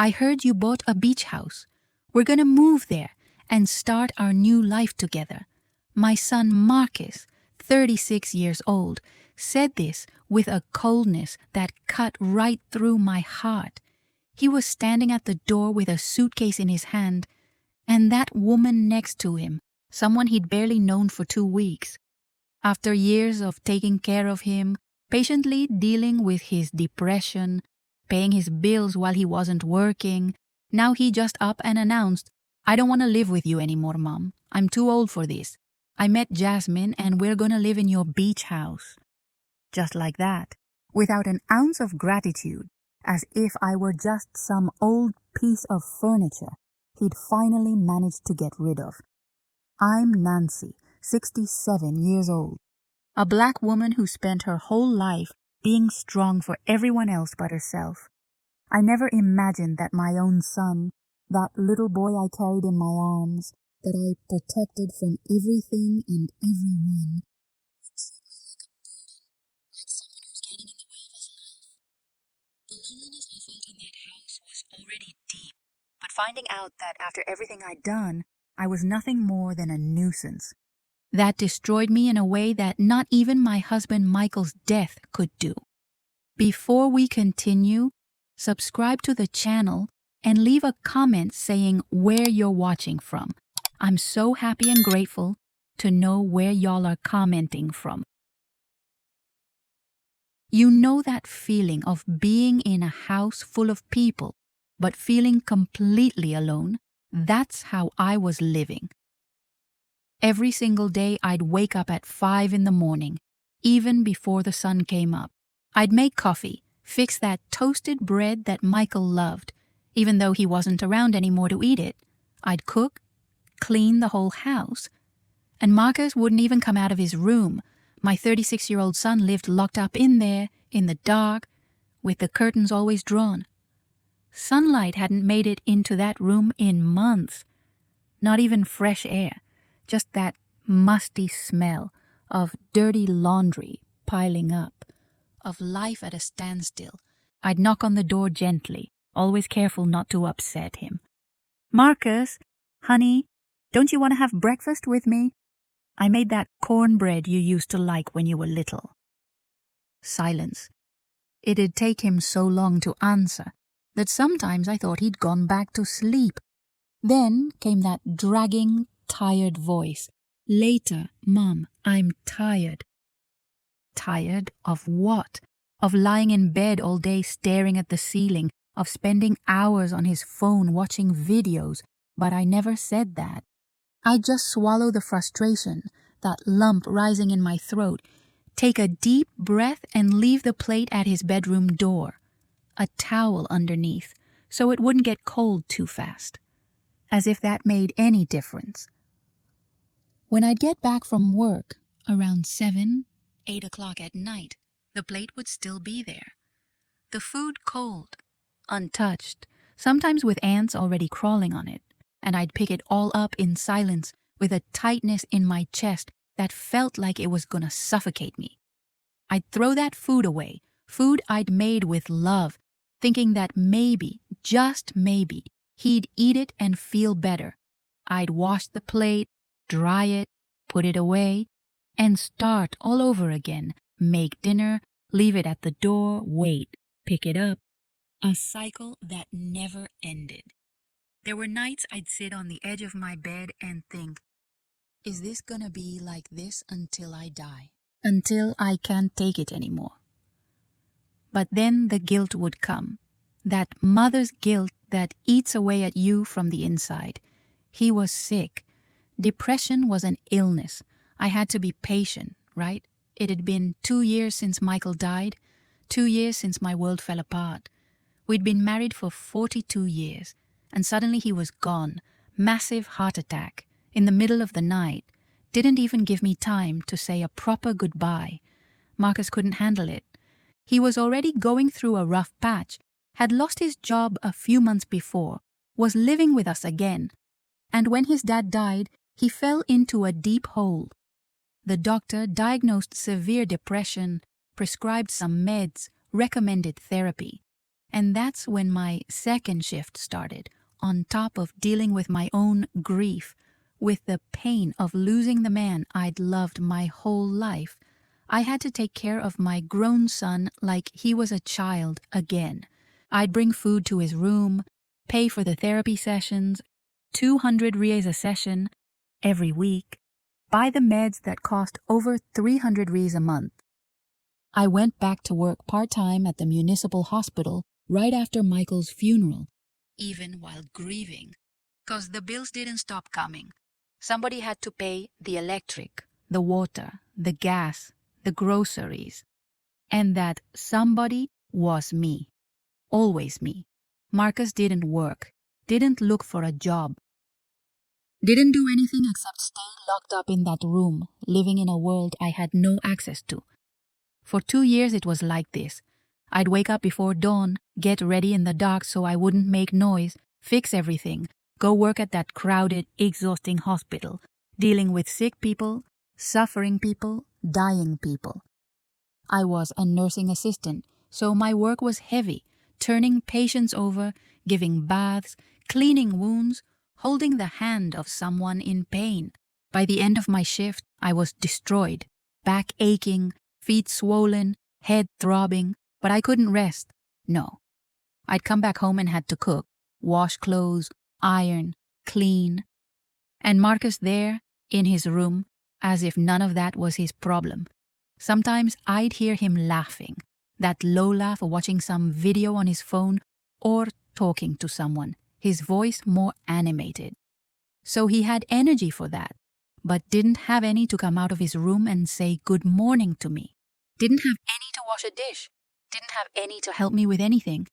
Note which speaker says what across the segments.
Speaker 1: I heard you bought a beach house. We're gonna move there and start our new life together. My son Marcus, 36 years old, said this with a coldness that cut right through my heart. He was standing at the door with a suitcase in his hand, and that woman next to him, someone he'd barely known for 2 weeks. After years of taking care of him, patiently dealing with his depression, paying his bills while he wasn't working, now he just up and announced, "I don't want to live with you anymore, Mom. I'm too old for this. I met Jasmine and we're gonna live in your beach house." Just like that, without an ounce of gratitude, as if I were just some old piece of furniture he'd finally managed to get rid of. I'm Nancy, 67 years old, a black woman who spent her whole life being strong for everyone else but herself. I never imagined that my own son, that little boy I carried in my arms, that I protected from everything and everyone, would treat me like a burden, like someone who's getting in the way of his life. The loneliness I felt in that house was already deep, but finding out that after everything I'd done, I was nothing more than a nuisance. That destroyed me in a way that not even my husband Michael's death could do. Before we continue, subscribe to the channel and leave a comment saying where you're watching from. I'm so happy and grateful to know where y'all are commenting from. You know that feeling of being in a house full of people, but feeling completely alone? That's how I was living. Every single day I'd wake up at 5 in the morning, even before the sun came up. I'd make coffee, fix that toasted bread that Michael loved, even though he wasn't around anymore to eat it. I'd cook, clean the whole house. And Marcus wouldn't even come out of his room. My 36-year-old son lived locked up in there, in the dark, with the curtains always drawn. Sunlight hadn't made it into that room in months. Not even fresh air, just that musty smell of dirty laundry piling up, of life at a standstill. I'd knock on the door gently, always careful not to upset him. "Marcus, honey, don't you want to have breakfast with me? I made that cornbread you used to like when you were little." Silence. It'd take him so long to answer that sometimes I thought he'd gone back to sleep. Then came that dragging, tired voice. "Later, Mom, I'm tired." Tired of what? Of lying in bed all day staring at the ceiling, of spending hours on his phone watching videos, but I never said that. I'd just swallow the frustration, that lump rising in my throat, take a deep breath and leave the plate at his bedroom door, a towel underneath, so it wouldn't get cold too fast. As if that made any difference. When I'd get back from work, around 7, 8 o'clock at night, the plate would still be there. The food cold, untouched, sometimes with ants already crawling on it, and I'd pick it all up in silence with a tightness in my chest that felt like it was gonna suffocate me. I'd throw that food away, food I'd made with love, thinking that maybe, just maybe, he'd eat it and feel better. I'd wash the plate, dry it, put it away, and start all over again. Make dinner, leave it at the door, wait, pick it up. A cycle that never ended. There were nights I'd sit on the edge of my bed and think, is this gonna be like this until I die? Until I can't take it anymore. But then the guilt would come. That mother's guilt that eats away at you from the inside. He was sick. Depression was an illness. I had to be patient, right? It had been 2 years since Michael died, 2 years since my world fell apart. We'd been married for 42 years, and suddenly he was gone. Massive heart attack, in the middle of the night. Didn't even give me time to say a proper goodbye. Marcus couldn't handle it. He was already going through a rough patch, had lost his job a few months before, was living with us again, and when his dad died, he fell into a deep hole. The doctor diagnosed severe depression, prescribed some meds, recommended therapy, And that's when my second shift started, on top of dealing with my own grief, with the pain of losing the man I'd loved my whole life. I had to take care of my grown son like he was a child again. I'd bring food to his room, pay for the therapy sessions, 200 rias a session every week, buy the meds that cost over 300 rias a month. I went back to work part-time at the municipal hospital right after Michael's funeral, even while grieving, 'cause the bills didn't stop coming. Somebody had to pay the electric, the water, the gas, the groceries. And that somebody was me. Always me. Marcus didn't work, didn't look for a job, didn't do anything except stay locked up in that room, living in a world I had no access to. For 2 years it was like this. I'd wake up before dawn, get ready in the dark so I wouldn't make noise, fix everything, go work at that crowded, exhausting hospital, dealing with sick people, suffering people, dying people. I was a nursing assistant, so my work was heavy, turning patients over, giving baths, cleaning wounds, holding the hand of someone in pain. By the end of my shift, I was destroyed, back aching, feet swollen, head throbbing, but I couldn't rest. No. I'd come back home and had to cook, wash clothes, iron, clean. And Marcus there, in his room, as if none of that was his problem. Sometimes I'd hear him laughing, that low laugh of watching some video on his phone or talking to someone, his voice more animated. So he had energy for that, but didn't have any to come out of his room and say good morning to me. Didn't have any to wash a dish. Didn't have any to help me with anything.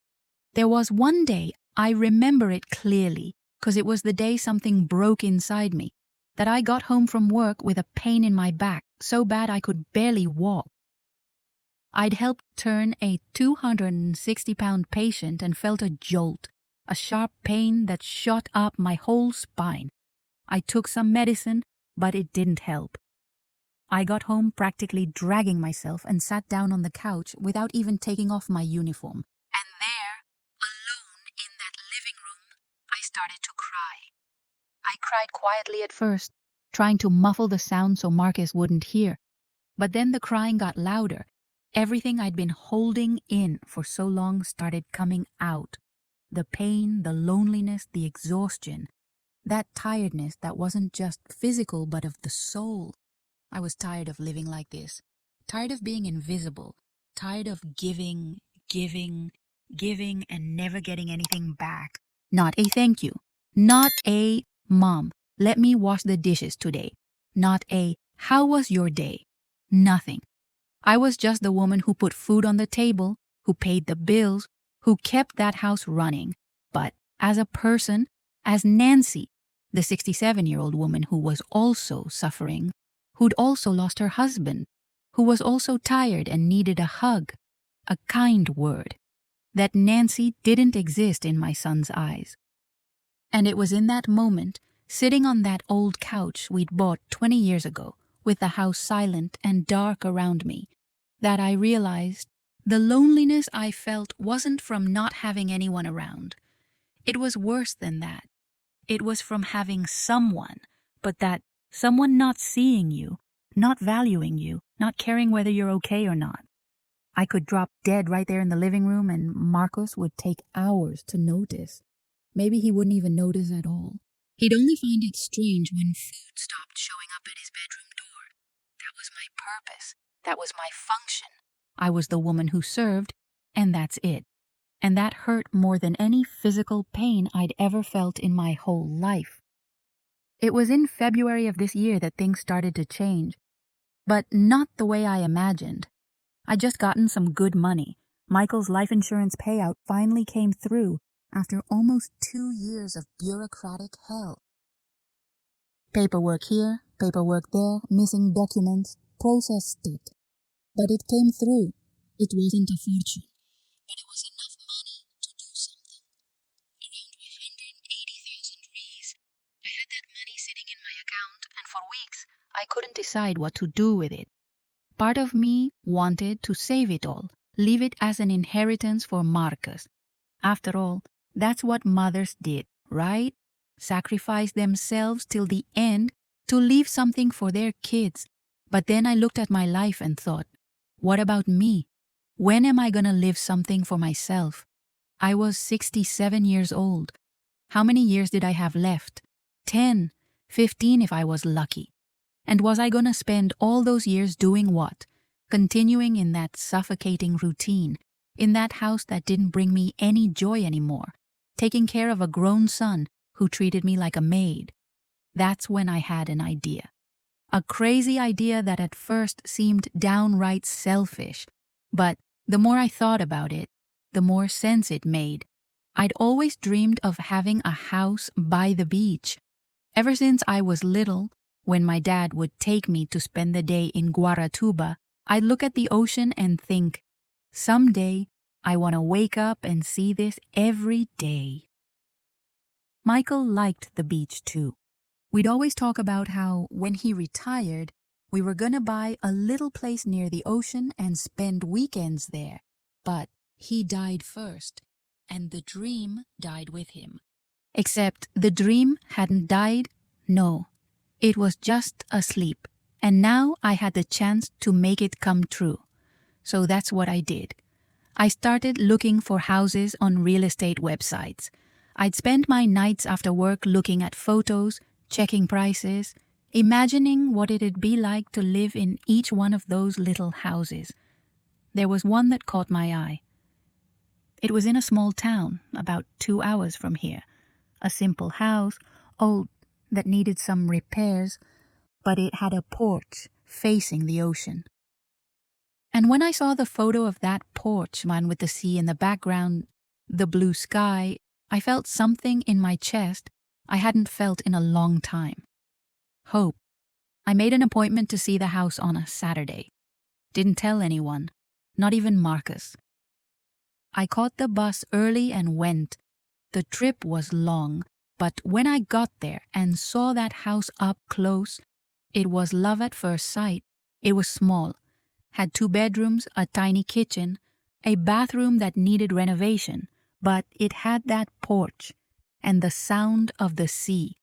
Speaker 1: There was one day, I remember it clearly, 'cause it was the day something broke inside me, that I got home from work with a pain in my back, so bad I could barely walk. I'd helped turn a 260-pound patient and felt a jolt, a sharp pain that shot up my whole spine. I took some medicine, but it didn't help. I got home practically dragging myself and sat down on the couch without even taking off my uniform. And there, alone in that living room, I started to cry. I cried quietly at first, trying to muffle the sound so Marcus wouldn't hear. But then the crying got louder. Everything I'd been holding in for so long started coming out. The pain, the loneliness, the exhaustion. That tiredness that wasn't just physical but of the soul. I was tired of living like this. Tired of being invisible. Tired of giving, and never getting anything back. Not a thank you. Not a, Mom, let me wash the dishes today. Not a, how was your day? Nothing. I was just the woman who put food on the table, who paid the bills, who kept that house running. But as a person, as Nancy, the 67-year-old woman who was also suffering, who'd also lost her husband, who was also tired and needed a hug, a kind word. That Nancy didn't exist in my son's eyes. And it was in that moment, sitting on that old couch we'd bought 20 years ago, with the house silent and dark around me, that I realized the loneliness I felt wasn't from not having anyone around. It was worse than that. It was from having someone, but that someone not seeing you, not valuing you, not caring whether you're okay or not. I could drop dead right there in the living room and Marcus would take hours to notice. Maybe he wouldn't even notice at all. He'd only find it strange when food stopped showing up at his bedroom door. That was my purpose. That was my function. I was the woman who served, and that's it. And that hurt more than any physical pain I'd ever felt in my whole life. It was in February of this year that things started to change, but not the way I imagined. I'd just gotten some good money. Michael's life insurance payout finally came through after almost 2 years of bureaucratic hell. Paperwork here, paperwork there, missing documents, process stick. But it came through. It wasn't a fortune, but it was enough money to do something. Around 180,000 reais. I had that money sitting in my account, and for weeks I couldn't decide what to do with it. Part of me wanted to save it all, leave it as an inheritance for Marcus. After all, that's what mothers did, right? Sacrifice themselves till the end to leave something for their kids. But then I looked at my life and thought, what about me? When am I gonna live something for myself? I was 67 years old. How many years did I have left? 10, 15 if I was lucky. And was I gonna spend all those years doing what? Continuing in that suffocating routine, in that house that didn't bring me any joy anymore, taking care of a grown son who treated me like a maid. That's when I had an idea. A crazy idea that at first seemed downright selfish, but the more I thought about it, the more sense it made. I'd always dreamed of having a house by the beach. Ever since I was little, when my dad would take me to spend the day in Guaratuba, I'd look at the ocean and think, someday I want to wake up and see this every day. Michael liked the beach too. We'd always talk about how, when he retired, we were gonna buy a little place near the ocean and spend weekends there. But he died first, and the dream died with him. Except the dream hadn't died. No, it was just asleep, and now I had the chance to make it come true. So that's what I did. I started looking for houses on real estate websites. I'd spend my nights after work looking at photos, checking prices, imagining what it'd be like to live in each one of those little houses. There was one that caught my eye. It was in a small town, about 2 hours from here. A simple house, old, that needed some repairs, but it had a porch facing the ocean. And when I saw the photo of that porch, man, with the sea in the background, the blue sky, I felt something in my chest I hadn't felt in a long time. Hope. I made an appointment to see the house on a Saturday. Didn't tell anyone, not even Marcus. I caught the bus early and went. The trip was long, but when I got there and saw that house up close, it was love at first sight. It was small, had 2 bedrooms, a tiny kitchen, a bathroom that needed renovation, but it had that porch, and the sound of the sea,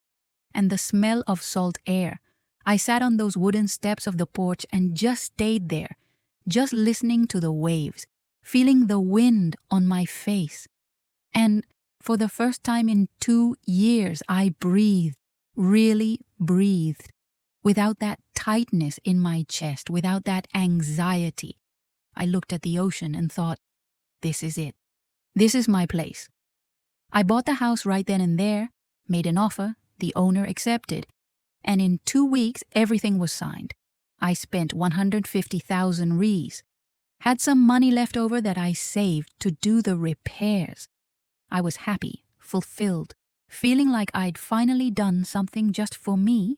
Speaker 1: and the smell of salt air. I sat on those wooden steps of the porch and just stayed there, just listening to the waves, feeling the wind on my face. And for the first time in 2 years, I breathed, really breathed, without that tightness in my chest, without that anxiety. I looked at the ocean and thought, this is it. This is my place. I bought the house right then and there, made an offer, the owner accepted, and in 2 weeks everything was signed. I spent 150,000 Rs, had some money left over that I saved to do the repairs. I was happy, fulfilled, feeling like I'd finally done something just for me,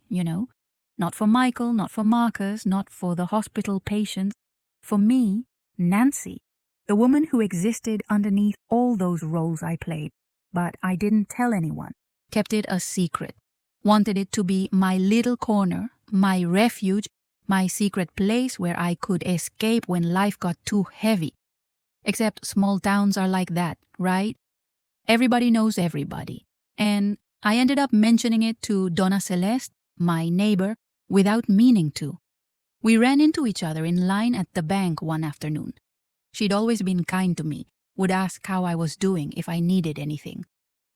Speaker 1: not for Michael, not for Marcus, not for the hospital patients, for me, Nancy, the woman who existed underneath all those roles I played. But I didn't tell anyone, kept it a secret, wanted it to be my little corner, my refuge, my secret place where I could escape when life got too heavy. Except small towns are like that, right? Everybody knows everybody. And I ended up mentioning it to Donna Celeste, my neighbor, without meaning to. We ran into each other in line at the bank one afternoon. She'd always been kind to me, would ask how I was doing if I needed anything.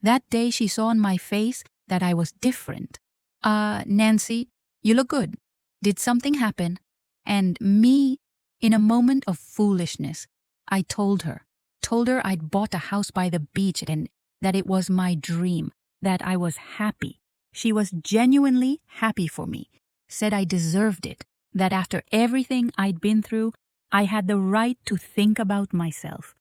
Speaker 1: That day she saw on my face that I was different. Nancy, you look good. Did something happen? And me, in a moment of foolishness, I told her I'd bought a house by the beach and that it was my dream, that I was happy. She was genuinely happy for me, said I deserved it, that after everything I'd been through, I had the right to think about myself.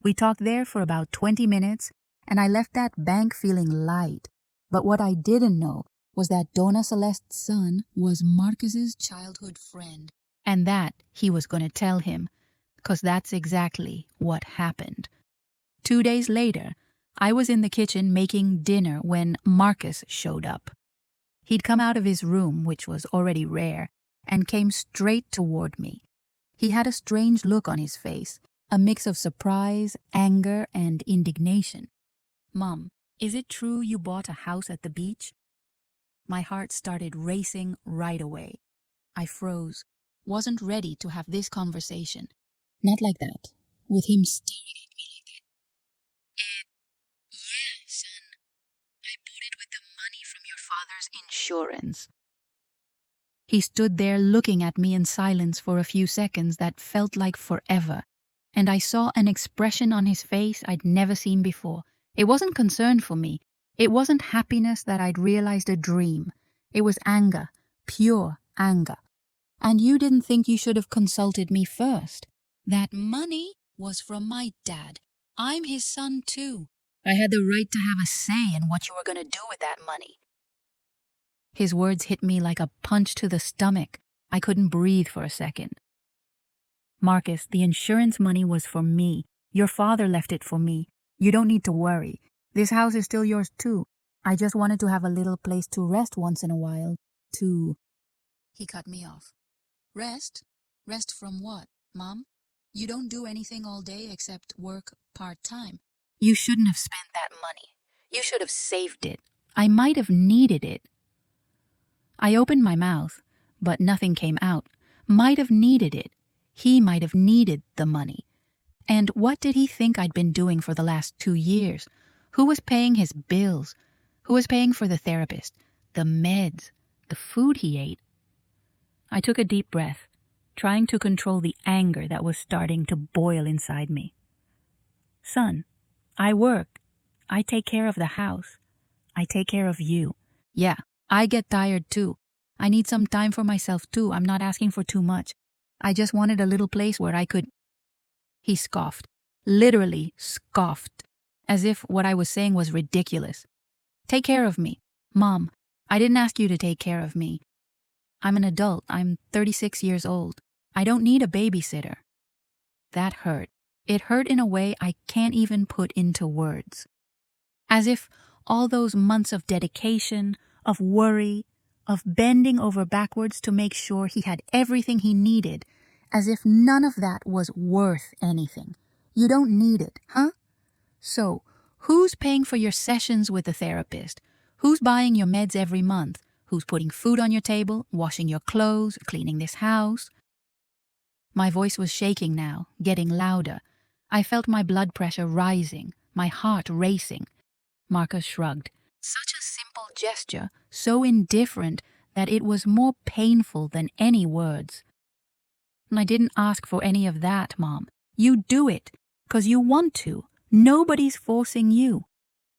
Speaker 1: We talked there for about 20 minutes, and I left that bank feeling light. But what I didn't know was that Donna Celeste's son was Marcus's childhood friend, and that he was going to tell him, because that's exactly what happened. 2 days later, I was in the kitchen making dinner when Marcus showed up. He'd come out of his room, which was already rare, and came straight toward me. He had a strange look on his face, a mix of surprise, anger, and indignation. "Mom, is it true you bought a house at the beach?" My heart started racing right away. I froze, wasn't ready to have this conversation. Not like that, with him staring at me like that. Yeah, son, I bought it with the money from your father's insurance. He stood there looking at me in silence for a few seconds that felt like forever, and I saw an expression on his face I'd never seen before. It wasn't concern for me. It wasn't happiness that I'd realized a dream. It was anger, pure anger. "And you didn't think you should have consulted me first? That money was from my dad. I'm his son too. I had the right to have a say in what you were going to do with that money." His words hit me like a punch to the stomach. I couldn't breathe for a second. "Marcus, the insurance money was for me. Your father left it for me. You don't need to worry. This house is still yours too. I just wanted to have a little place to rest once in a while. To..." He cut me off. "Rest? Rest from what, Mom? You don't do anything all day except work part-time. You shouldn't have spent that money. You should have saved it. I might have needed it." I opened my mouth, but nothing came out. Might have needed it. He might have needed the money. And what did he think I'd been doing for the last 2 years? Who was paying his bills? Who was paying for the therapist, the meds, the food he ate? I took a deep breath, trying to control the anger that was starting to boil inside me. "Son, I work. I take care of the house. I take care of you. Yeah, I get tired too. I need some time for myself too. I'm not asking for too much. I just wanted a little place where I could..." He scoffed, literally scoffed, as if what I was saying was ridiculous. "Take care of me. Mom, I didn't ask you to take care of me. I'm an adult. I'm 36 years old. I don't need a babysitter." That hurt. It hurt in a way I can't even put into words. As if all those months of dedication, of worry, of bending over backwards to make sure he had everything he needed, as if none of that was worth anything. You don't need it, huh? So, who's paying for your sessions with the therapist? Who's buying your meds every month? Who's putting food on your table, washing your clothes, cleaning this house? My voice was shaking now, getting louder. I felt my blood pressure rising, my heart racing. Marcus shrugged. Such a simple gesture, so indifferent that it was more painful than any words. "I didn't ask for any of that, Mom. You do it, 'cause you want to. Nobody's forcing you."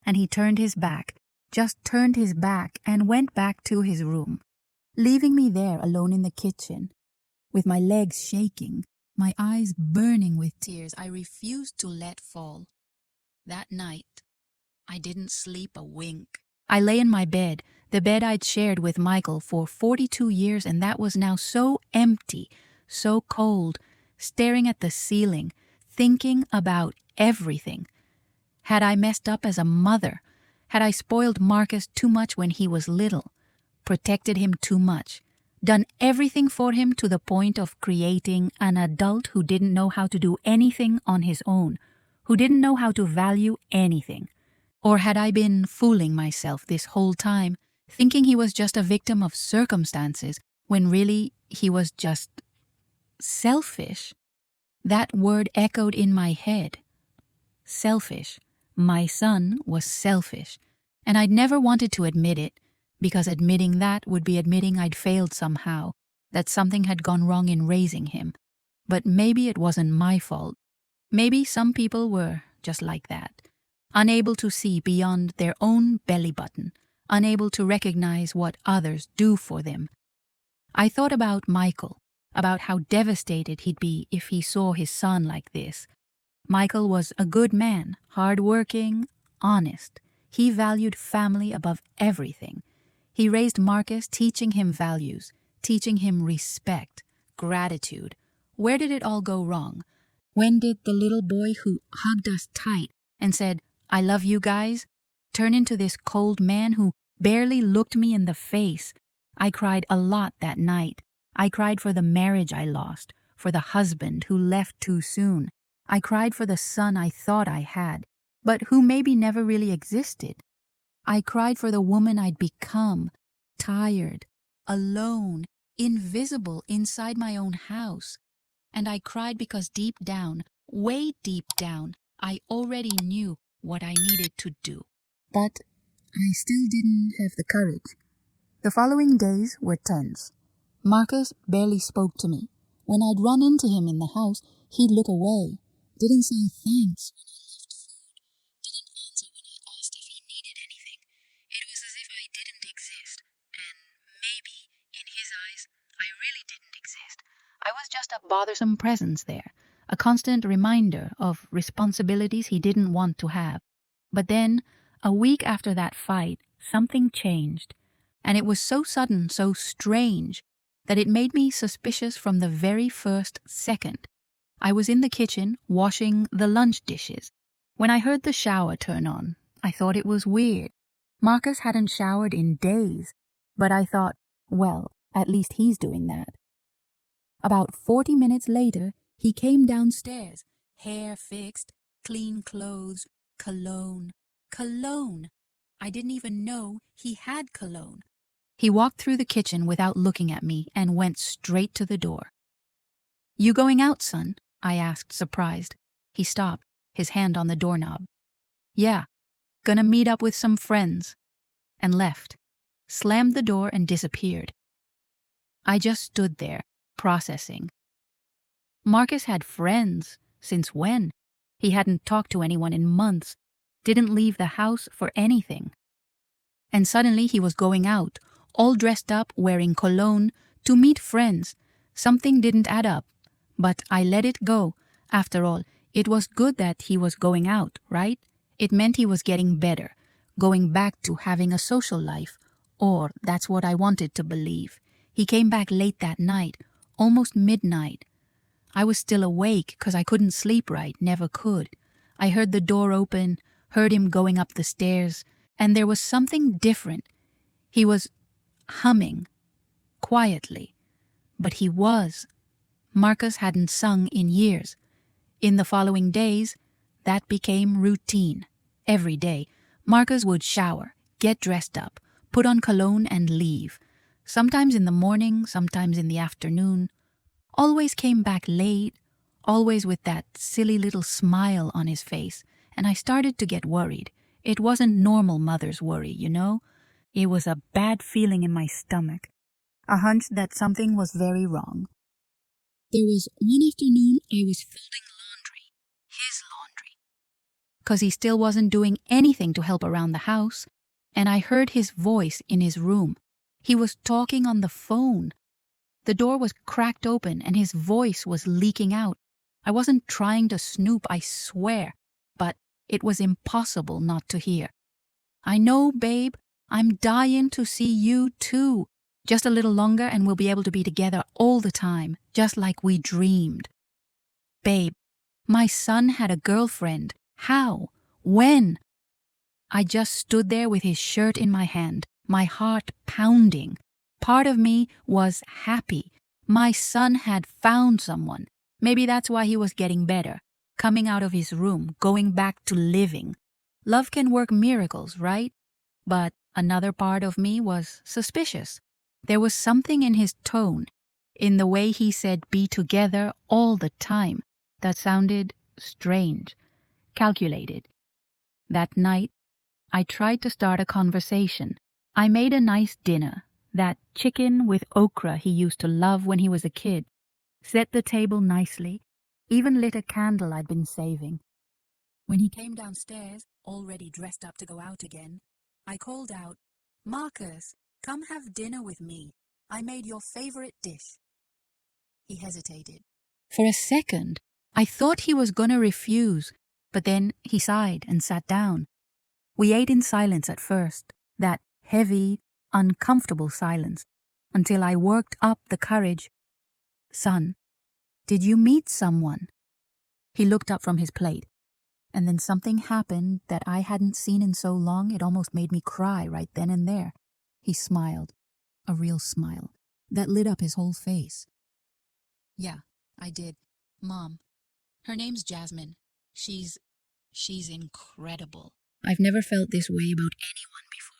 Speaker 1: And he turned his back, just turned his back and went back to his room, leaving me there alone in the kitchen, with my legs shaking, my eyes burning with tears I refused to let fall. That night, I didn't sleep a wink. I lay in my bed, the bed I'd shared with Michael for 42 years, and that was now so empty, so cold, staring at the ceiling, thinking about everything. Had I messed up as a mother? Had I spoiled Marcus too much when he was little? Protected him too much? Done everything for him to the point of creating an adult who didn't know how to do anything on his own, who didn't know how to value anything? Or had I been fooling myself this whole time, thinking he was just a victim of circumstances, when really he was just selfish? That word echoed in my head. Selfish. My son was selfish. And I'd never wanted to admit it, because admitting that would be admitting I'd failed somehow, that something had gone wrong in raising him. But maybe it wasn't my fault. Maybe some people were just like that, unable to see beyond their own belly button, unable to recognize what others do for them. I thought about Michael, about how devastated he'd be if he saw his son like this. Michael was a good man, hard-working, honest. He valued family above everything. He raised Marcus, teaching him values, teaching him respect, gratitude. Where did it all go wrong? When did the little boy who hugged us tight and said, "I love you guys," turn into this cold man who barely looked me in the face? I cried a lot that night. I cried for the marriage I lost, for the husband who left too soon. I cried for the son I thought I had, but who maybe never really existed. I cried for the woman I'd become, tired, alone, invisible inside my own house. And I cried because deep down, way deep down, I already knew what I needed to do. But I still didn't have the courage. The following days were tense. Marcus barely spoke to me. When I'd run into him in the house, he'd look away, didn't say thanks when I left food, didn't answer when I asked if he needed anything. It was as if I didn't exist, and maybe, in his eyes, I really didn't exist. I was just a bothersome presence there, a constant reminder of responsibilities he didn't want to have. But then, a week after that fight, something changed. And it was so sudden, so strange, that it made me suspicious from the very first second. I was in the kitchen washing the lunch dishes when I heard the shower turn on. I thought it was weird. Marcus hadn't showered in days, but I thought, well, at least he's doing that. About 40 minutes later, he came downstairs, hair fixed, clean clothes, cologne. Cologne! I didn't even know he had cologne. He walked through the kitchen without looking at me and went straight to the door. "You going out, son?" I asked, surprised. He stopped, his hand on the doorknob. "Yeah, gonna meet up with some friends," and left, slammed the door and disappeared. I just stood there, processing. Marcus had friends. Since when? He hadn't talked to anyone in months, didn't leave the house for anything. And suddenly he was going out, all dressed up, wearing cologne, to meet friends. Something didn't add up, but I let it go. After all, it was good that he was going out, right? It meant he was getting better, going back to having a social life. Or that's what I wanted to believe. He came back late that night, almost midnight. I was still awake because I couldn't sleep right, never could. I heard the door open, heard him going up the stairs, and there was something different. He was humming, quietly. But he was. Marcus hadn't sung in years. In the following days, that became routine. Every day, Marcus would shower, get dressed up, put on cologne and leave. Sometimes in the morning, sometimes in the afternoon. Always came back late, always with that silly little smile on his face, and I started to get worried. It wasn't normal mother's worry, you know? It was a bad feeling in my stomach, a hunch that something was very wrong. There was one afternoon I was folding laundry, his laundry, because he still wasn't doing anything to help around the house, and I heard his voice in his room. He was talking on the phone. The door was cracked open and his voice was leaking out. I wasn't trying to snoop, I swear, but it was impossible not to hear. "I know, babe. I'm dying to see you too. Just a little longer and we'll be able to be together all the time, just like we dreamed." "Babe, my son had a girlfriend. How? When?" I just stood there with his shirt in my hand, my heart pounding. Part of me was happy. My son had found someone. Maybe that's why he was getting better, coming out of his room, going back to living. Love can work miracles, right? But another part of me was suspicious. There was something in his tone, in the way he said be together all the time, that sounded strange, calculated. That night, I tried to start a conversation. I made a nice dinner, that chicken with okra he used to love when he was a kid, set the table nicely, even lit a candle I'd been saving. When he came downstairs, already dressed up to go out again, I called out, "Marcus, come have dinner with me. I made your favorite dish." He hesitated. For a second, I thought he was going to refuse, but then he sighed and sat down. We ate in silence at first, that heavy, uncomfortable silence, until I worked up the courage. "Son, did you meet someone?" He looked up from his plate, and then something happened that I hadn't seen in so long it almost made me cry right then and there. He smiled, a real smile, that lit up his whole face. "Yeah, I did. Mom, Her name's Jasmine. She's incredible. I've never felt this way about anyone before.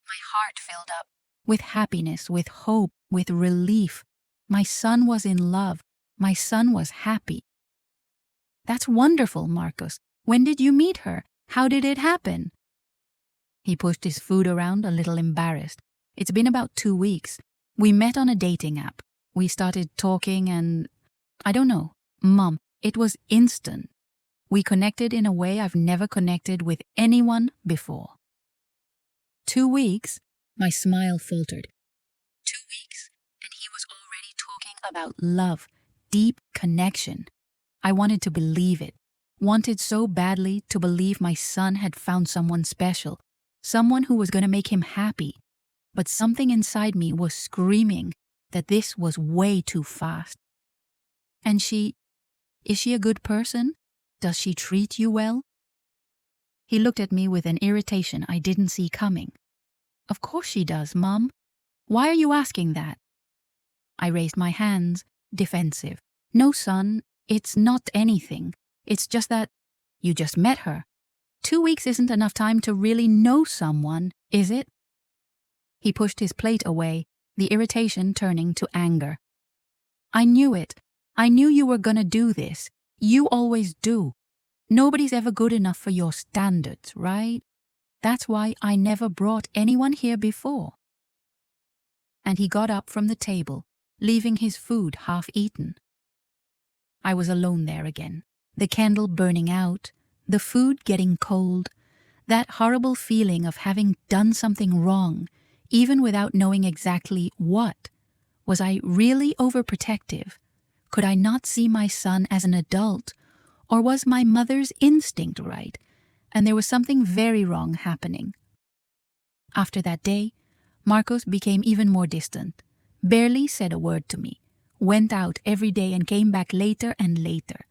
Speaker 1: My heart filled up with happiness, with hope, with relief. My son was in love. My son was happy. That's wonderful, Marcus. When did you meet her? How did it happen? He pushed his food around, a little embarrassed. It's been about 2 weeks. We met on a dating app. We started talking and I don't know, Mom, it was instant. We connected in a way I've never connected with anyone before. 2 weeks? My smile faltered. 2 weeks, and he was already talking about love, deep connection. I wanted to believe it, wanted so badly to believe my son had found someone special, someone who was going to make him happy. But something inside me was screaming that this was way too fast. And is she a good person? Does she treat you well? He looked at me with an irritation I didn't see coming. Of course she does, Mom. Why are you asking that? I raised my hands, defensive. No, son, it's not anything. It's just that you just met her. 2 weeks isn't enough time to really know someone, is it? He pushed his plate away, the irritation turning to anger. I knew it. I knew you were gonna do this. You always do. Nobody's ever good enough for your standards, right? That's why I never brought anyone here before. And he got up from the table, leaving his food half-eaten. I was alone there again, the candle burning out, the food getting cold, that horrible feeling of having done something wrong, even without knowing exactly what. Was I really overprotective? Could I not see my son as an adult? Or was my mother's instinct right, and there was something very wrong happening? After that day, Marcos became even more distant, barely said a word to me, went out every day and came back later and later.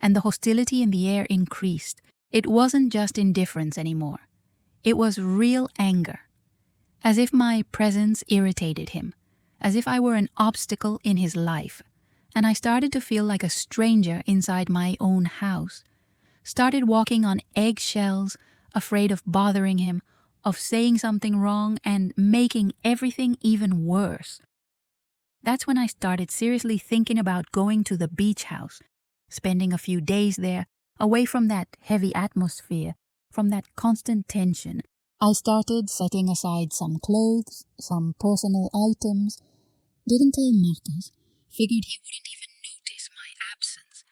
Speaker 1: And the hostility in the air increased. It wasn't just indifference anymore. It was real anger. As if my presence irritated him, as if I were an obstacle in his life. And I started to feel like a stranger inside my own house. Started walking on eggshells, afraid of bothering him, of saying something wrong and making everything even worse. That's when I started seriously thinking about going to the beach house, spending a few days there, away from that heavy atmosphere, from that constant tension. I started setting aside some clothes, some personal items. Didn't tell Marcos. Figured he wouldn't even notice my absence.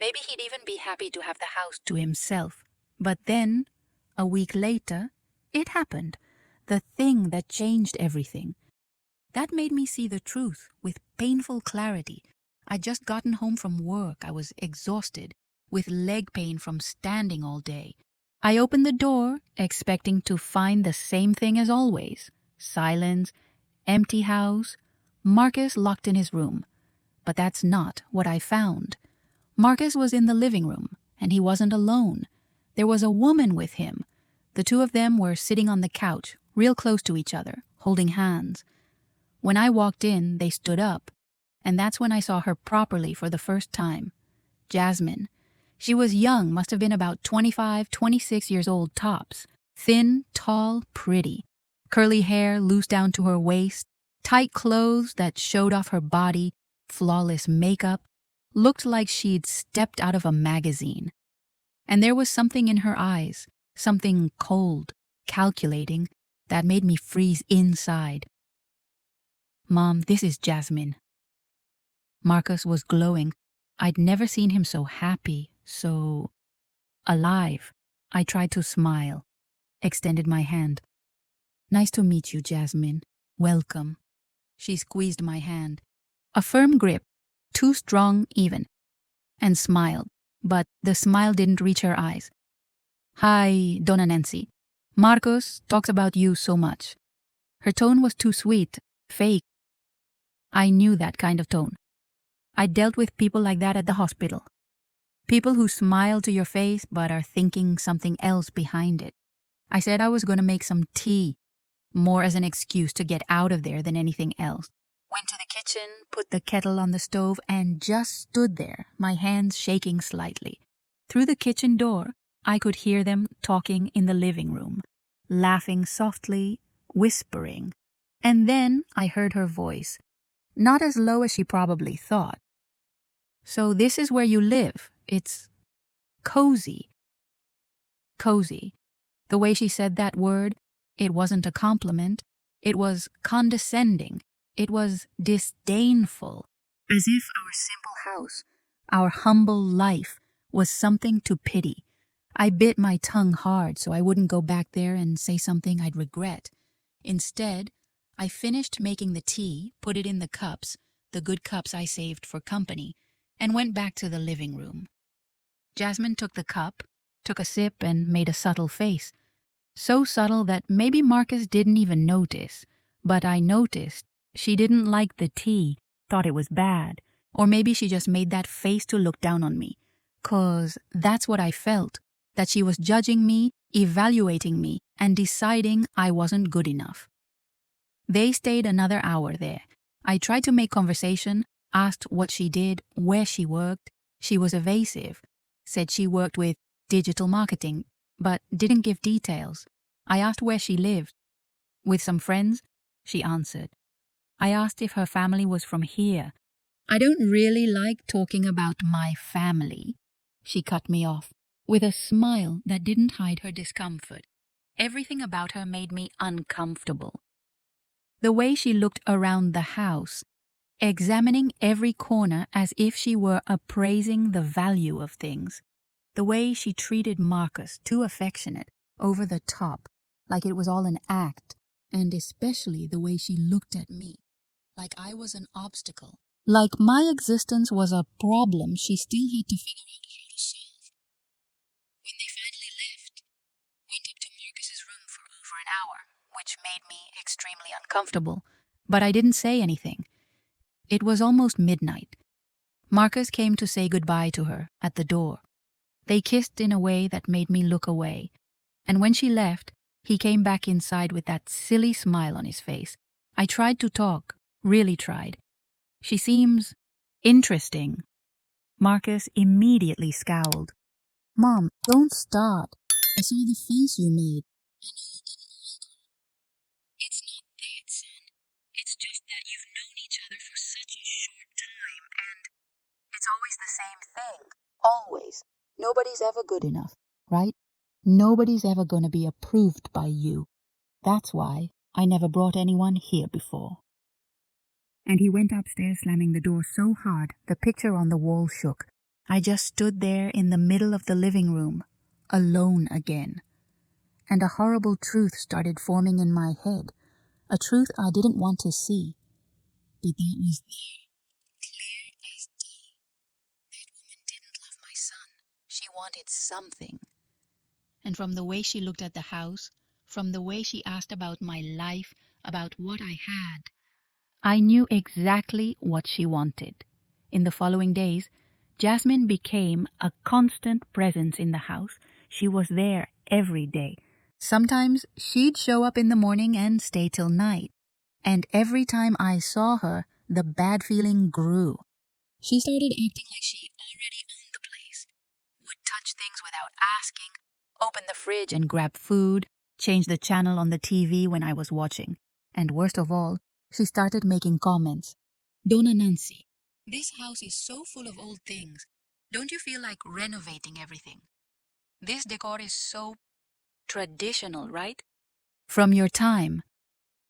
Speaker 1: Maybe he'd even be happy to have the house to himself. But then, a week later, it happened. The thing that changed everything. That made me see the truth with painful clarity. I'd just gotten home from work. I was exhausted, with leg pain from standing all day. I opened the door, expecting to find the same thing as always. Silence, empty house, Marcus locked in his room. But that's not what I found. Marcus was in the living room, and he wasn't alone. There was a woman with him. The two of them were sitting on the couch, real close to each other, holding hands. When I walked in, they stood up, and that's when I saw her properly for the first time. Jasmine. She was young, must have been about 25, 26 years old tops. Thin, tall, pretty. Curly hair loose down to her waist, tight clothes that showed off her body, flawless makeup, looked like she'd stepped out of a magazine. And there was something in her eyes, something cold, calculating, that made me freeze inside. Mom, this is Jasmine. Marcus was glowing. I'd never seen him so happy, so alive. I tried to smile, extended my hand. Nice to meet you, Jasmine. Welcome. She squeezed my hand. A firm grip, too strong even, and smiled, but the smile didn't reach her eyes. Hi, Donna Nancy. Marcos talks about you so much. Her tone was too sweet, fake. I knew that kind of tone. I dealt with people like that at the hospital. People who smile to your face but are thinking something else behind it. I said I was going to make some tea, more as an excuse to get out of there than anything else. Went to the kitchen kitchen, put the kettle on the stove, and just stood there, my hands shaking slightly. Through the kitchen door, I could hear them talking in the living room, laughing softly, whispering. And then I heard her voice, not as low as she probably thought. "So this is where you live. It's cozy." Cozy. The way she said that word, it wasn't a compliment. It was condescending. It was disdainful. As if our simple house, our humble life, was something to pity. I bit my tongue hard so I wouldn't go back there and say something I'd regret. Instead, I finished making the tea, put it in the cups, the good cups I saved for company, and went back to the living room. Jasmine took the cup, took a sip, and made a subtle face. So subtle that maybe Marcus didn't even notice. But I noticed. She didn't like the tea, thought it was bad. Or maybe she just made that face to look down on me. 'Cause that's what I felt. That she was judging me, evaluating me, and deciding I wasn't good enough. They stayed another hour there. I tried to make conversation, asked what she did, where she worked. She was evasive. Said she worked with digital marketing, but didn't give details. I asked where she lived. "With some friends," she answered. I asked if her family was from here. "I don't really like talking about my family," she cut me off, with a smile that didn't hide her discomfort. Everything about her made me uncomfortable. The way she looked around the house, examining every corner as if she were appraising the value of things. The way she treated Marcus, too affectionate, over the top, like it was all an act, and especially the way she looked at me, like I was an obstacle, like my existence was a problem she still had to figure out how to solve. When they finally left, went up to Marcus's room for over an hour, which made me extremely uncomfortable, but I didn't say anything. It was almost midnight. Marcus came to say goodbye to her at the door. They kissed in a way that made me look away, and when she left, he came back inside with that silly smile on his face. I tried to talk, really tried. "She seems interesting." Marcus immediately scowled. "Mom, don't start. I saw the face you made. I know you didn't like her." "It's not that, son. It's just that you've known each other for such a short time, and it's always the same thing. Always. Nobody's ever good enough, right? Nobody's ever going to be approved by you. That's why I never brought anyone here before." And he went upstairs, slamming the door so hard the picture on the wall shook. I just stood there in the middle of the living room, alone again. And a horrible truth started forming in my head, a truth I didn't want to see. But that was there, clear as day. That woman didn't love my son. She wanted something. And from the way she looked at the house, from the way she asked about my life, about what I had, I knew exactly what she wanted. In the following days, Jasmine became a constant presence in the house. She was there every day. Sometimes she'd show up in the morning and stay till night. And every time I saw her, the bad feeling grew. She started acting like she already owned the place, would touch things without asking, open the fridge and grab food, change the channel on the TV when I was watching. And worst of all, she started making comments. "Donna Nancy, this house is so full of old things. Don't you feel like renovating everything? This decor is so traditional, right? From your time.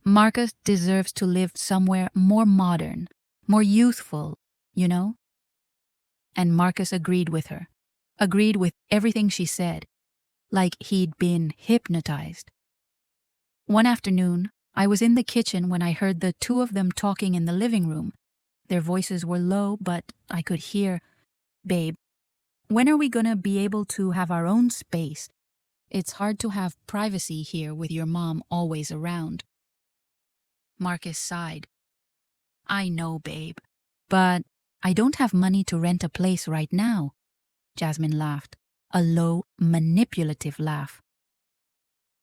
Speaker 1: Marcus deserves to live somewhere more modern, more youthful, you know?" And Marcus agreed with her, agreed with everything she said, like he'd been hypnotized. One afternoon, I was in the kitchen when I heard the two of them talking in the living room. Their voices were low, but I could hear, "Babe, when are we gonna be able to have our own space? It's hard to have privacy here with your mom always around." Marcus sighed. "I know, babe, but I don't have money to rent a place right now." Jasmine laughed, a low, manipulative laugh.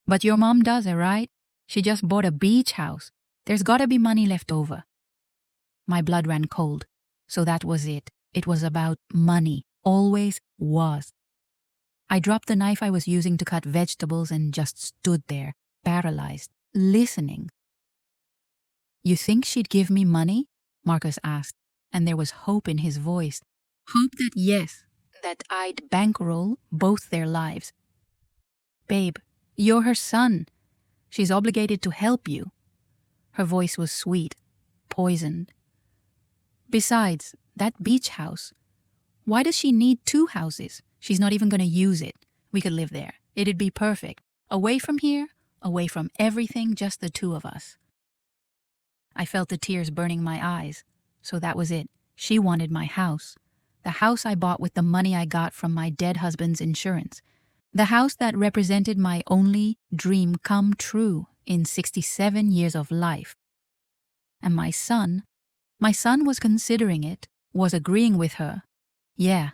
Speaker 1: "But your mom does it, right? She just bought a beach house. There's gotta be money left over." My blood ran cold. So that was it. It was about money. Always was. I dropped the knife I was using to cut vegetables and just stood there, paralyzed, listening. "You think she'd give me money?" Marcus asked, and there was hope in his voice. Hope that yes, that I'd bankroll both their lives. "Babe, you're her son. She's obligated to help you." Her voice was sweet, poisoned. "Besides, that beach house. Why does she need 2 houses? She's not even going to use it. We could live there. It'd be perfect. Away from here, away from everything, just the 2 of us." I felt the tears burning my eyes. So that was it. She wanted my house. The house I bought with the money I got from my dead husband's insurance. The house that represented my only dream come true in 67 years of life. And my son was considering it, was agreeing with her. "Yeah,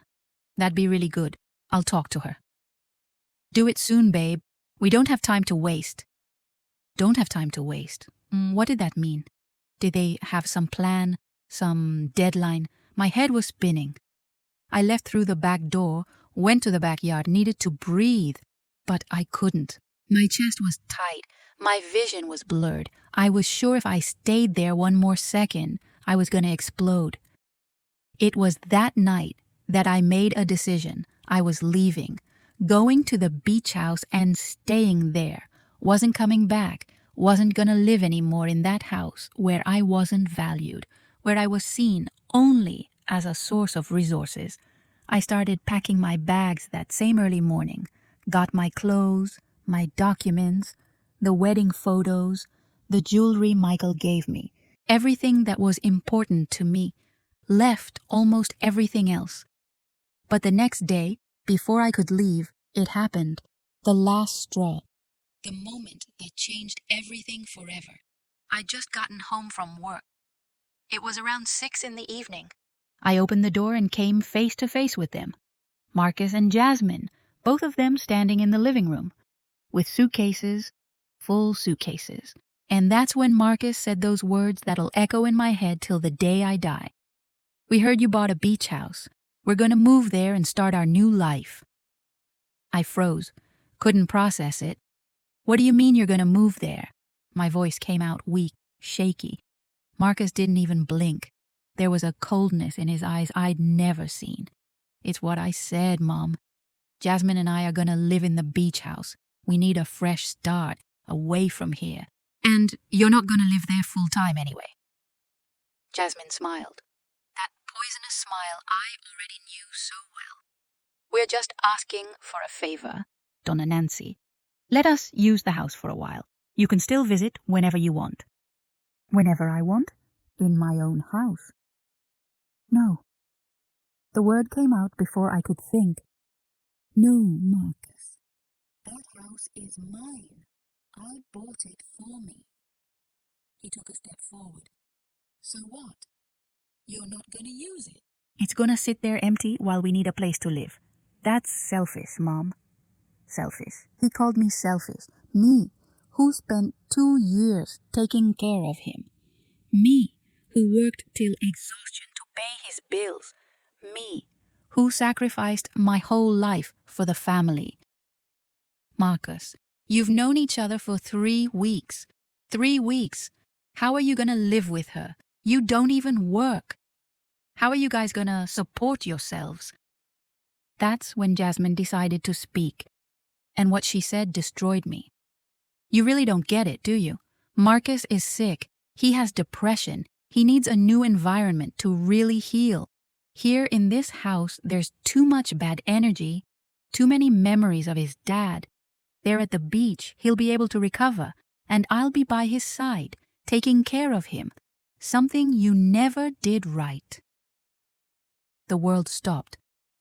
Speaker 1: that'd be really good. I'll talk to her." "Do it soon, babe. We don't have time to waste." Don't have time to waste. What did that mean? Did they have some plan, some deadline? My head was spinning. I left through the back door, went to the backyard, needed to breathe, but I couldn't. My chest was tight. My vision was blurred. I was sure if I stayed there one more second, I was going to explode. It was that night that I made a decision. I was leaving, going to the beach house and staying there. Wasn't coming back. Wasn't going to live anymore in that house where I wasn't valued, where I was seen only as a source of resources. I started packing my bags that same early morning. Got my clothes, my documents, the wedding photos, the jewelry Michael gave me. Everything that was important to me. Left almost everything else. But the next day, before I could leave, it happened. The last straw. The moment that changed everything forever. I'd just gotten home from work. It was around 6 in the evening. I opened the door and came face to face with them. Marcus and Jasmine, both of them standing in the living room, with suitcases, full suitcases. And that's when Marcus said those words that'll echo in my head till the day I die. "We heard you bought a beach house. We're going to move there and start our new life." I froze, couldn't process it. "What do you mean you're going to move there?" My voice came out weak, shaky. Marcus didn't even blink. There was a coldness in his eyes I'd never seen. "It's what I said, Mom. Jasmine and I are going to live in the beach house. We need a fresh start, away from here. And you're not going to live there full time anyway." Jasmine smiled. That poisonous smile I already knew so well. "We're just asking for a favor, Donna Nancy. Let us use the house for a while. You can still visit whenever you want." "Whenever I want? In my own house?" "No." The word came out before I could think. "No, Marcus. That house is mine. I bought it for me." He took a step forward. "So what? You're not going to use it?" "It's going to sit there empty while we need a place to live. That's selfish, Mom." Selfish. He called me selfish. Me, who spent 2 years taking care of him. Me, who worked till exhaustion to pay his bills. Me, who sacrificed my whole life for the family. "Marcus, you've known each other for 3 weeks. 3 weeks. How are you going to live with her? You don't even work. How are you guys going to support yourselves?" That's when Jasmine decided to speak. And what she said destroyed me. "You really don't get it, do you? Marcus is sick. He has depression. He needs a new environment to really heal. Here in this house, there's too much bad energy, too many memories of his dad. There at the beach, he'll be able to recover, and I'll be by his side, taking care of him. Something you never did right." The world stopped.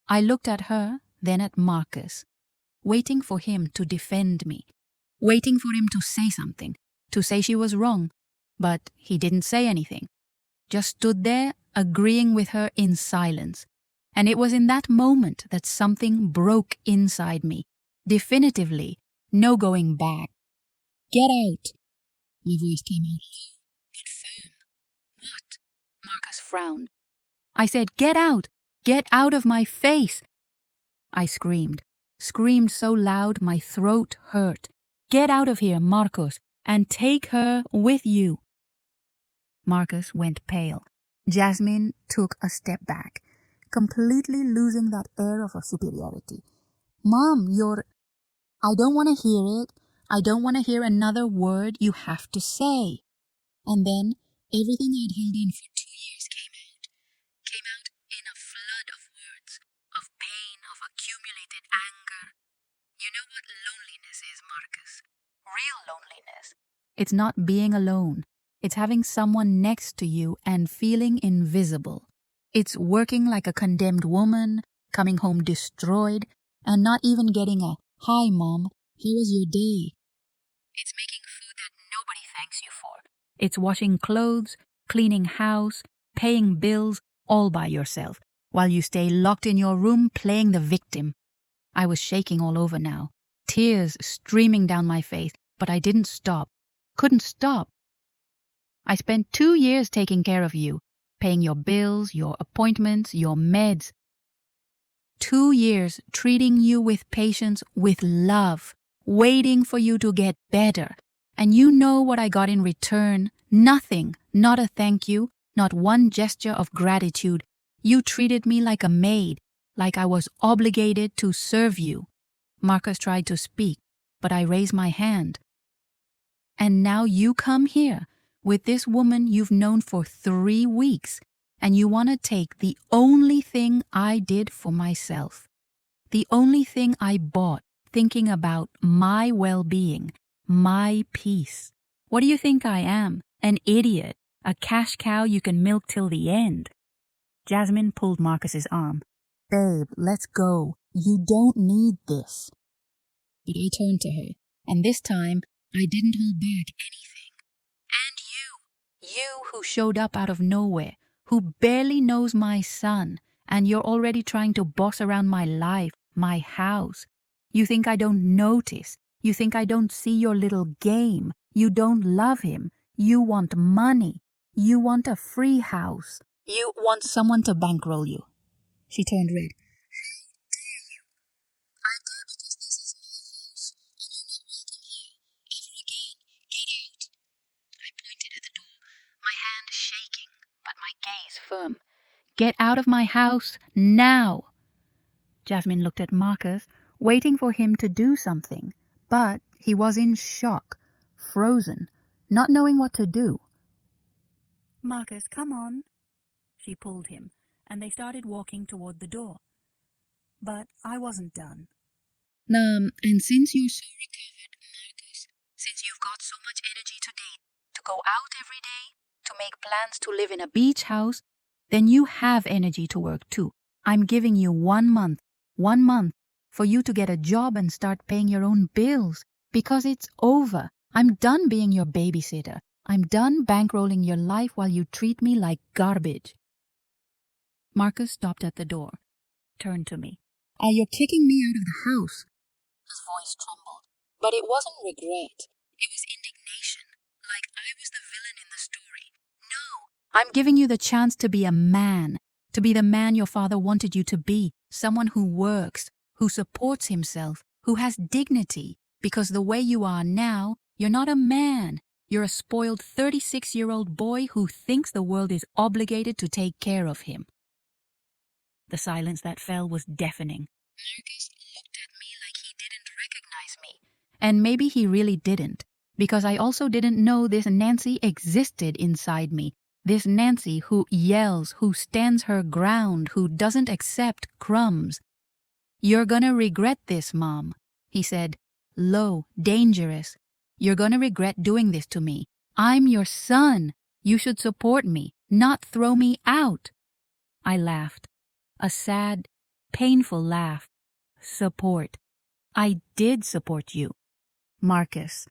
Speaker 1: I looked at her, then at Marcus, waiting for him to defend me, waiting for him to say something, to say she was wrong. But he didn't say anything, just stood there agreeing with her in silence. And it was in that moment that something broke inside me, definitively, no going back. "Get out." My voice came out low and firm. "What?" Marcus frown. I said, "Get out! Get out of my face!" I screamed so loud my throat hurt. "Get out of here, Marcos, and take her with you." Marcus went pale. Jasmine took a step back, completely losing that air of superiority. "Mom, I don't want to hear it. I don't want to hear another word you have to say." And then everything I'd held in for 2 years came out in a flood of words, of pain, of accumulated anger. You know what loneliness is, Marcus? Real loneliness. It's not being alone. It's having someone next to you and feeling invisible. It's working like a condemned woman, coming home destroyed, and not even getting a, "Hi, Mom, how was your day?" It's making food that nobody thanks you for. It's washing clothes, cleaning house, paying bills, all by yourself, while you stay locked in your room playing the victim. I was shaking all over now, tears streaming down my face, but I didn't stop. Couldn't stop. I spent 2 years taking care of you, paying your bills, your appointments, your meds. 2 years treating you with patience, with love, waiting for you to get better. And you know what I got in return? Nothing. Not a thank you, not one gesture of gratitude. You treated me like a maid, like I was obligated to serve you. Marcus tried to speak, but I raised my hand. And now you come here with this woman you've known for 3 weeks, and you want to take the only thing I did for myself, the only thing I bought, thinking about my well-being, my peace. What do you think I am? An idiot? A cash cow you can milk till the end? Jasmine pulled Marcus's arm. "Babe, let's go. You don't need this." But I turned to her, and this time I didn't hold back anything. "And you who showed up out of nowhere, who barely knows my son, and you're already trying to boss around my life, my house. You think I don't notice. You think I don't see your little game. You don't love him. You want money. You want a free house. You want someone to bankroll you." She turned red. "How dare you? I do, because this is my house, and you're not welcome here. Ever again. Get out." I pointed at the door, my hand shaking, but my gaze firm. "Get out of my house now." Jasmine looked at Marcus, waiting for him to do something, but he was in shock, frozen, not knowing what to do. "Marcus, come on." She pulled him, and they started walking toward the door. But I wasn't done. And since you're so recovered, Marcus, since you've got so much energy to date, to go out every day, to make plans to live in a beach house, then you have energy to work too. I'm giving you 1 month, for you to get a job and start paying your own bills, because it's over. I'm done being your babysitter. I'm done bankrolling your life while you treat me like garbage. Marcus stopped at the door, turned to me. "You're kicking me out of the house." His voice trembled, but it wasn't regret. It was indignation, like I was the villain in the story. "No, I'm giving you the chance to be a man, to be the man your father wanted you to be, someone who works, who supports himself, who has dignity, because the way you are now, you're not a man. You're a spoiled 36-year-old boy who thinks the world is obligated to take care of him." The silence that fell was deafening. Marcus looked at me like he didn't recognize me. And maybe he really didn't, because I also didn't know this Nancy existed inside me. This Nancy who yells, who stands her ground, who doesn't accept crumbs. "You're gonna regret this, Mom," he said, low, dangerous. "You're gonna regret doing this to me. I'm your son. You should support me, not throw me out." I laughed. A sad, painful laugh. Support. I did support you. Marcus,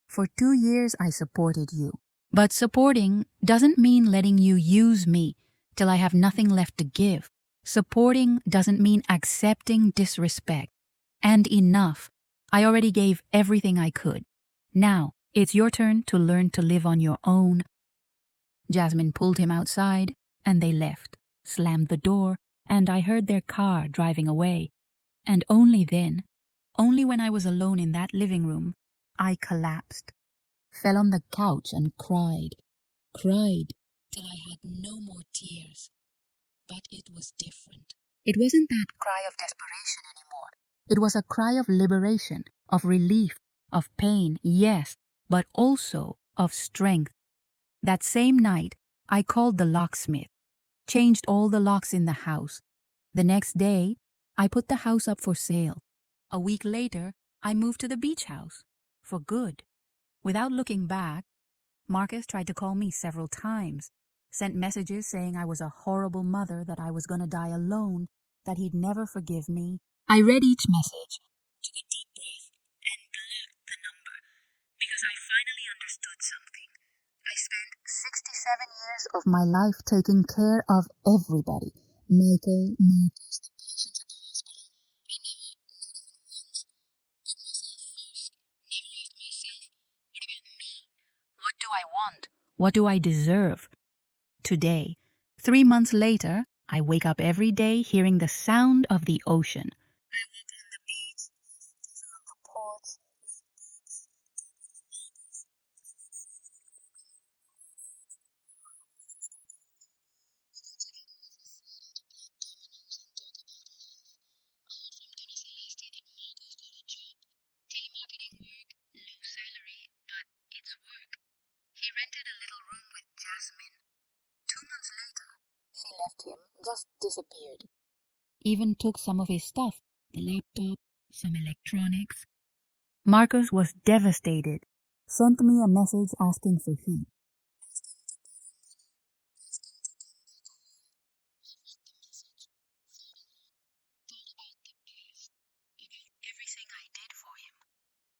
Speaker 1: for 2 years I supported you. But supporting doesn't mean letting you use me till I have nothing left to give. Supporting doesn't mean accepting disrespect. And enough. I already gave everything I could. Now, it's your turn to learn to live on your own. Jasmine pulled him outside, And they left, slammed the door, and I heard their car driving away. And only then, only when I was alone in that living room, I collapsed, fell on the couch and cried till I had no more tears. But it was different. It wasn't that cry of desperation anymore. It was a cry of liberation, of relief, of pain, yes, but also of strength. That same night, I called the locksmith, changed all the locks in the house. The next day, I put the house up for sale. A week later, I moved to the beach house, for good. Without looking back, Marcus tried to call me several times, sent messages saying I was a horrible mother, that I was going to die alone, that he'd never forgive me. I read each message, took a deep breath, and blocked the number, because I finally understood something. I spent 67 years of my life taking care of everybody. Michael, Marcus, the patients at the hospital. I never once put myself first, never loved myself. What about me? What do I want? What do I deserve? Today, 3 months later, I wake up every day hearing the sound of the ocean. I walk on the beach, on the porch. Telemarketing work, low salary, but it's work. He rented a little room with Jasmine. 2 months later, she left him, just disappeared. Even took some of his stuff, the laptop, some electronics. Marcus was devastated. Sent me a message asking for heat. Everything I did for him.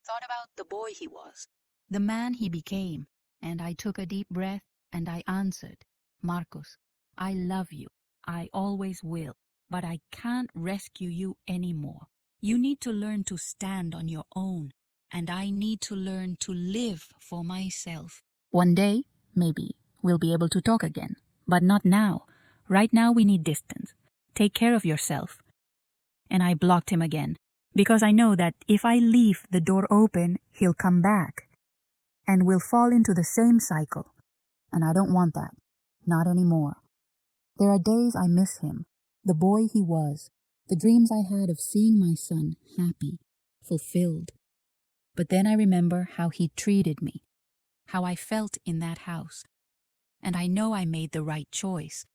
Speaker 1: Thought about the boy he was, the man he became, and I took a deep breath and I answered, Marcus, I love you. I always will, but I can't rescue you anymore. You need to learn to stand on your own, and I need to learn to live for myself. One day, maybe, we'll be able to talk again, but not now. Right now we need distance. Take care of yourself. And I blocked him again, because I know that if I leave the door open, he'll come back, and we'll fall into the same cycle. And I don't want that. Not anymore. There are days I miss him, the boy he was, the dreams I had of seeing my son happy, fulfilled. But then I remember how he treated me, how I felt in that house, and I know I made the right choice.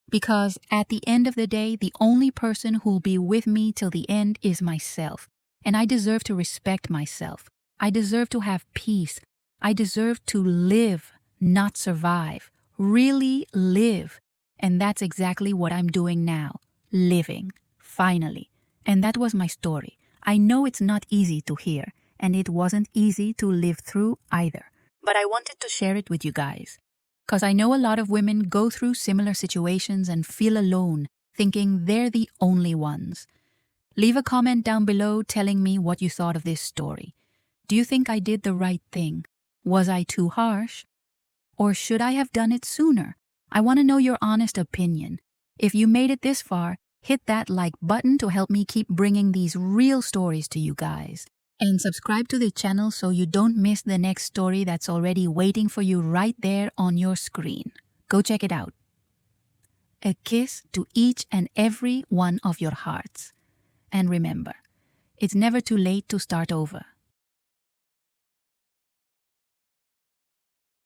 Speaker 1: Because at the end of the day, the only person who'll be with me till the end is myself, and I deserve to respect myself. I deserve to have peace. I deserve to live, not survive. Really live. And that's exactly what I'm doing now. Living. Finally. And that was my story. I know it's not easy to hear, and it wasn't easy to live through either. But I wanted to share it with you guys. Because I know a lot of women go through similar situations and feel alone, thinking they're the only ones. Leave a comment down below telling me what you thought of this story. Do you think I did the right thing? Was I too harsh? Or should I have done it sooner? I want to know your honest opinion. If you made it this far, hit that like button to help me keep bringing these real stories to you guys. And subscribe to the channel so you don't miss the next story that's already waiting for you right there on your screen. Go check it out. A kiss to each and every one of your hearts. And remember, it's never too late to start over.